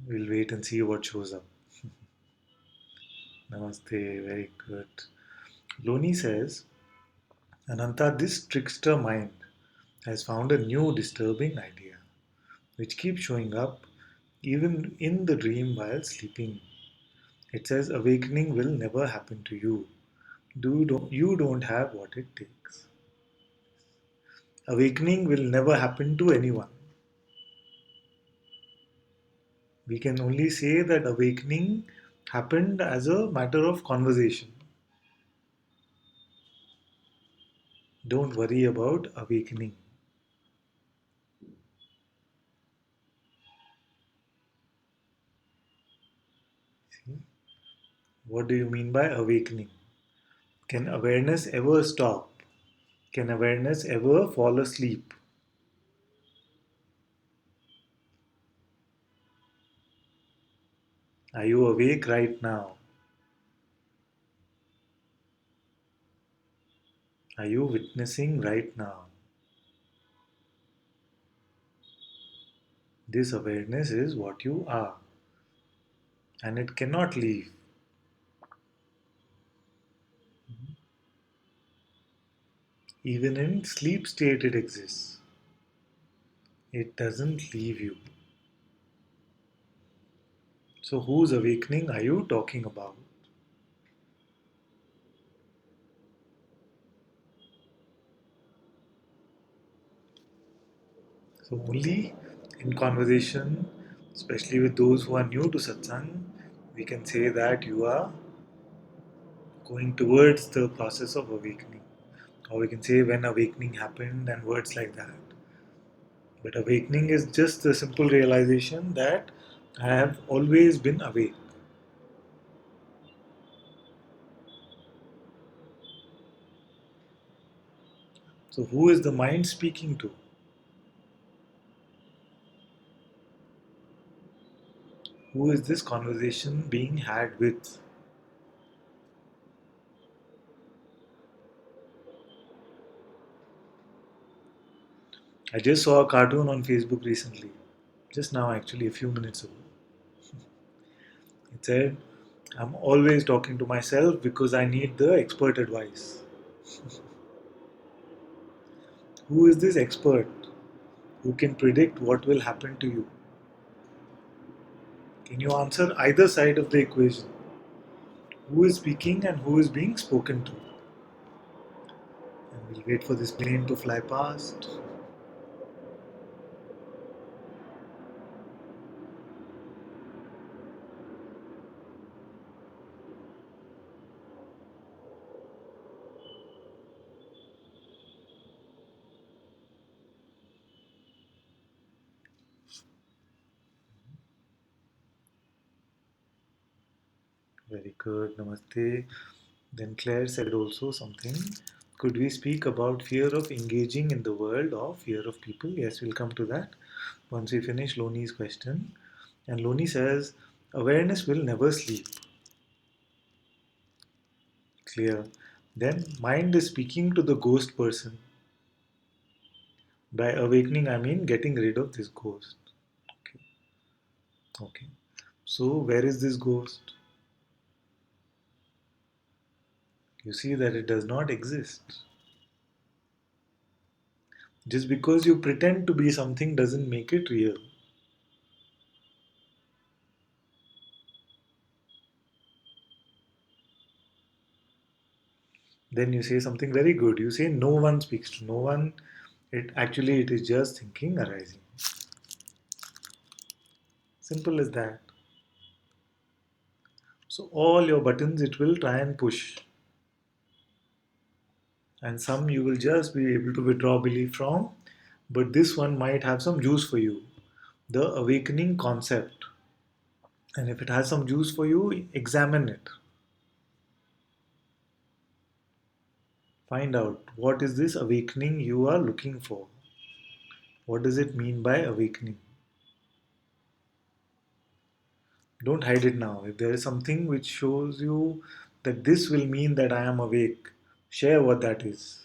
We'll wait and see what shows up. Namaste, very good. Loni says, Ananta, this trickster mind has found a new disturbing idea, which keeps showing up even in the dream while sleeping. It says awakening will never happen to you. You don't have what it takes. Awakening will never happen to anyone. We can only say that awakening happened as a matter of conversation. Don't worry about awakening. See? What do you mean by awakening? Can awareness ever stop? Can awareness ever fall asleep? Are you awake right now? Are you witnessing right now? This awareness is what you are, and it cannot leave. Even in sleep state, it exists. It doesn't leave you. So, whose awakening are you talking about? So, only in conversation, especially with those who are new to satsang, we can say that you are going towards the process of awakening. Or we can say when awakening happened and words like that. But awakening is just the simple realization that I have always been awake. So, who is the mind speaking to? Who is this conversation being had with? I just saw a cartoon on Facebook recently, just now, actually, a few minutes ago. It said, I'm always talking to myself because I need the expert advice. Who is this expert who can predict what will happen to you? Can you answer either side of the equation? Who is speaking and who is being spoken to? And we'll wait for this plane to fly past. Very good, namaste. Then Claire said also something. Could we speak about fear of engaging in the world or fear of people? Yes, we'll come to that once we finish Loni's question. And Loni says, awareness will never sleep. Clear. Then mind is speaking to the ghost person. By awakening, I mean getting rid of this ghost. Okay. Okay. So, where is this ghost? You see that it does not exist. Just because you pretend to be something doesn't make it real. Then you say something very good. You say no one speaks to no one. It is just thinking arising. Simple as that. So all your buttons it will try and push. And some you will just be able to withdraw belief from. But this one might have some juice for you. The awakening concept. And if it has some juice for you, examine it. Find out what is this awakening you are looking for. What does it mean by awakening? Don't hide it now. If there is something which shows you that this will mean that I am awake, share what that is.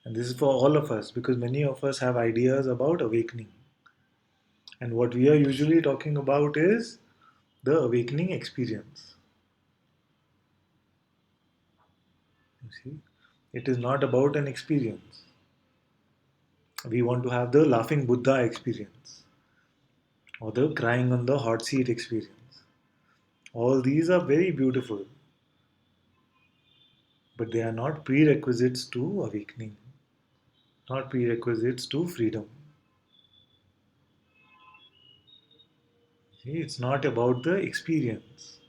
And this is for all of us because many of us have ideas about awakening. And what we are usually talking about is the awakening experience. You see, it is not about an experience. We want to have the laughing Buddha experience or the crying on the hot seat experience. All these are very beautiful, but they are not prerequisites to awakening, not prerequisites to freedom. See, it's not about the experience,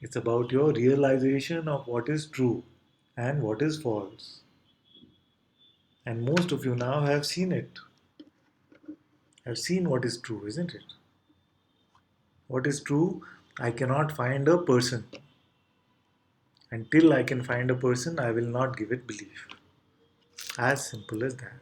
it's about your realization of what is true and what is false. And most of you now have seen it, have seen what is true, isn't it? What is true? I cannot find a person. Until I can find a person, I will not give it belief. As simple as that.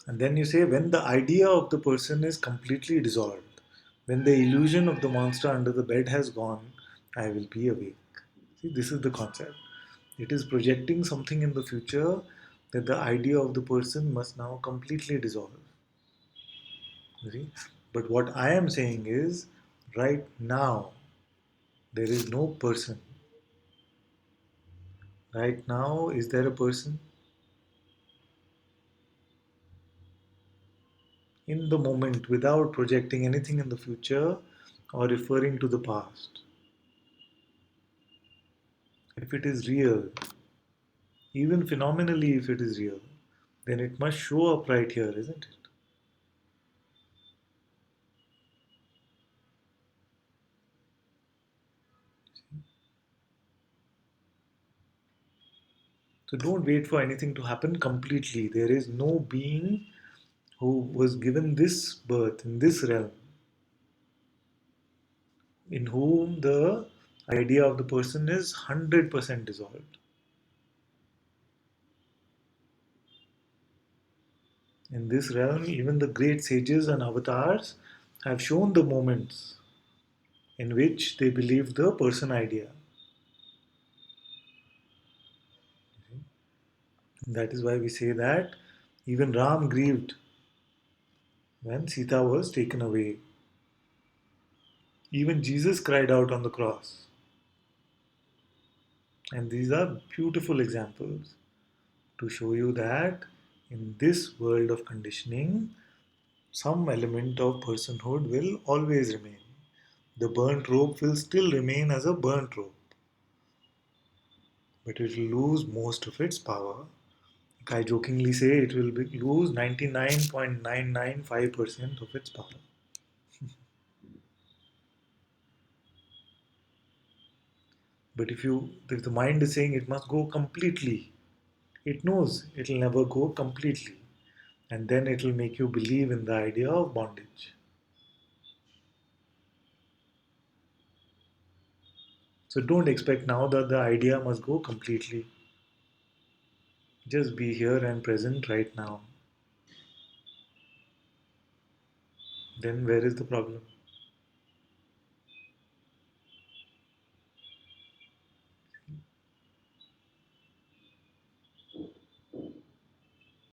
And then you say, when the idea of the person is completely dissolved, when the illusion of the monster under the bed has gone, I will be awake. See, this is the concept. It is projecting something in the future that the idea of the person must now completely dissolve. You see? But what I am saying is, right now, there is no person. Right now, is there a person? In the moment without projecting anything in the future or referring to the past. If it is real, even phenomenally, if it is real, then it must show up right here, isn't it? So don't wait for anything to happen completely. There is no being who was given this birth in this realm in whom the idea of the person is 100% dissolved. In this realm, even the great sages and avatars have shown the moments in which they believe the person idea. That is why we say that even Ram grieved when Sita was taken away. Even Jesus cried out on the cross. And these are beautiful examples to show you that in this world of conditioning, some element of personhood will always remain. The burnt rope will still remain as a burnt rope, but it will lose most of its power. Like I jokingly say, it will lose 99.995% of its power. But if the mind is saying it must go completely, it knows it will never go completely. And then it will make you believe in the idea of bondage. So don't expect now that the idea must go completely. Just be here and present right now. Then where is the problem?